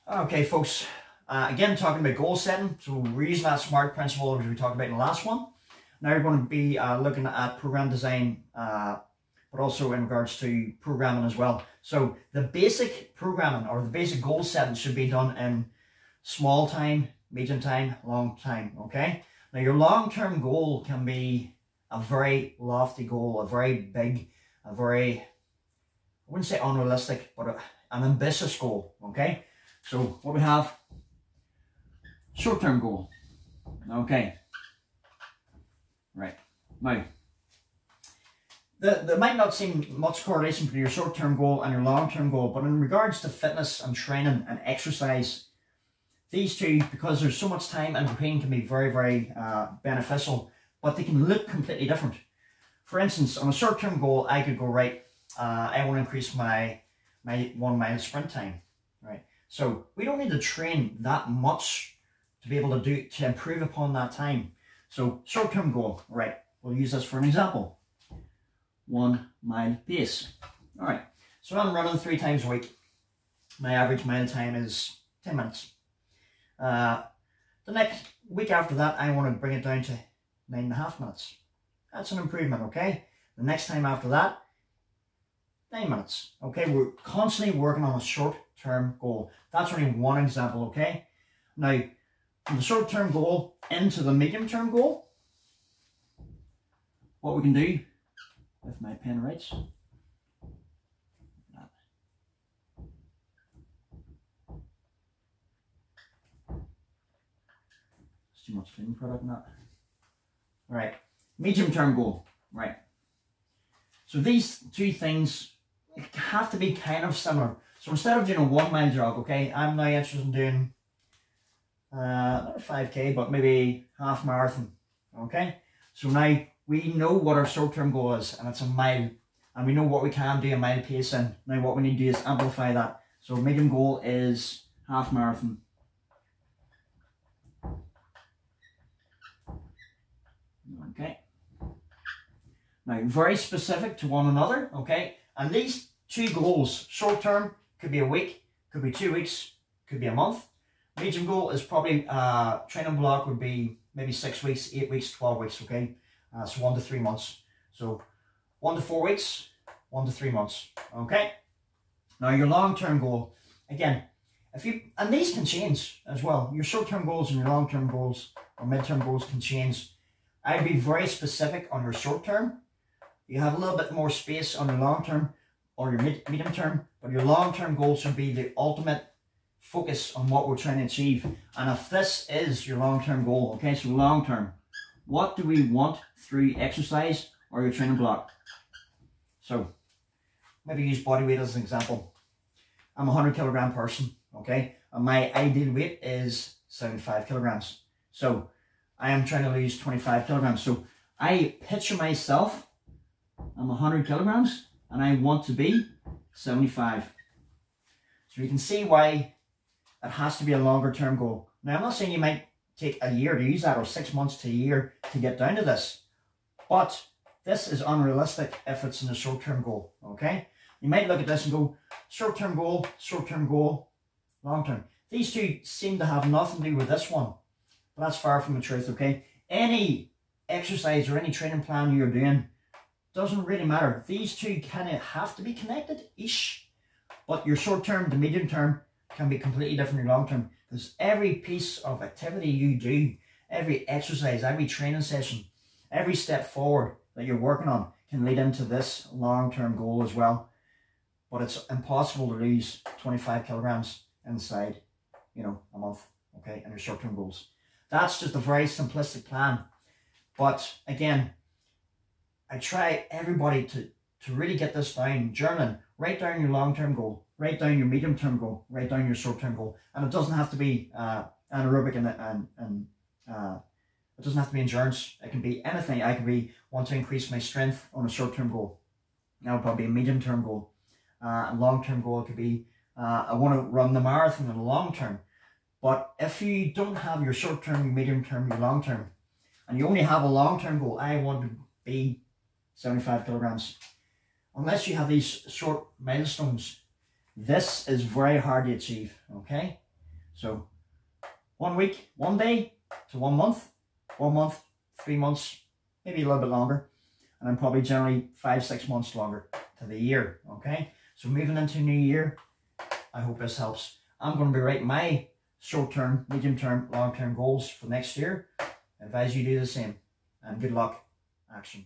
Okay, folks, again, talking about goal setting. So we're using that SMART principle which we talked about in the last one. Now we're going to be looking at program design, but also in regards to programming as well. So the basic programming or the basic goal setting should be done in small time, medium time, long time, okay? Now your long-term goal can be a very lofty goal, a very big, a very, I wouldn't say unrealistic, but an ambitious goal, okay? So what we have, short-term goal, okay, right, now, there might not seem much correlation between your short-term goal and your long-term goal, but in regards to fitness and training and exercise, these two, because there's so much time in between, can be very, very beneficial, but they can look completely different. For instance, on a short-term goal, I could go, right, I want to increase my 1 mile sprint time, right? So we don't need to train that much to be able to improve upon that time. So short-term goal, right? We'll use this for an example. 1 mile pace. All right. So I'm running 3 times a week. My average mile time is 10 minutes. The next week after that, I want to bring it down to 9.5 minutes. That's an improvement, okay? The next time after that, 9 minutes. Okay, we're constantly working on a short-term goal. That's only one example, okay? Now, from the short-term goal into the medium-term goal, what we can do, if my pen writes, it's too much cleaning product in that. Right, medium-term goal, right? So these two things have to be kind of similar. So instead of doing a 1 mile jog, okay, I'm now interested in doing not a 5k, but maybe half marathon, okay? So now we know what our short-term goal is, and it's a mile, and we know what we can do a mile pace in. Now what we need to do is amplify that. So medium goal is half marathon. Okay. Now, very specific to one another, okay? And these two goals, short term, could be a week, could be 2 weeks, could be a month. Medium goal is probably, training block would be maybe 6 weeks, 8 weeks, 12 weeks, okay? So 1 to 3 months. So 1 to 4 weeks, 1 to 3 months, okay? Now, your long-term goal, again, and these can change as well. Your short-term goals and your long-term goals or mid-term goals can change. I'd be very specific on your short-term. You have a little bit more space on your long term or your medium term, but your long term goal should be the ultimate focus on what we're trying to achieve. And if this is your long term goal, okay, so long term, what do we want through exercise or your training block? So maybe use body weight as an example. I'm a 100 kilogram person, okay, and my ideal weight is 75 kilograms. So I am trying to lose 25 kilograms. So I picture myself, I'm 100 kilograms and I want to be 75. So you can see why it has to be a longer term goal. Now I'm not saying you might take a year to use that or 6 months to a year to get down to this, but this is unrealistic if it's in a short term goal, okay? You might look at this and go, short term goal, long term. These two seem to have nothing to do with this one, but that's far from the truth, okay? Any exercise or any training plan you're doing doesn't really matter. These two kind of have to be connected-ish, but your short term to medium term can be completely different from your long term, because every piece of activity you do, every exercise, every training session, every step forward that you're working on can lead into this long term goal as well. But it's impossible to lose 25 kilograms inside, a month, okay, and your short term goals. That's just a very simplistic plan. But again, I try everybody to really get this down, journaling. Write down your long-term goal, write down your medium-term goal, write down your short-term goal. And it doesn't have to be anaerobic and it doesn't have to be endurance. It can be anything. I could be want to increase my strength on a short-term goal. That would probably be a medium-term goal. A long-term goal could be I want to run the marathon in the long term. But if you don't have your short-term, your medium-term, your long-term, and you only have a long-term goal, I want to be 75 kilograms. Unless you have these short milestones, this is very hard to achieve, okay? So 1 week, 1 day to 1 month, 1 month, 3 months, maybe a little bit longer, and then probably generally 5-6 months longer to the year. Okay, so moving into a new year, I hope this helps. I'm going to be writing my short-term, medium-term, long-term goals for next year. I advise you do the same, and good luck. Action.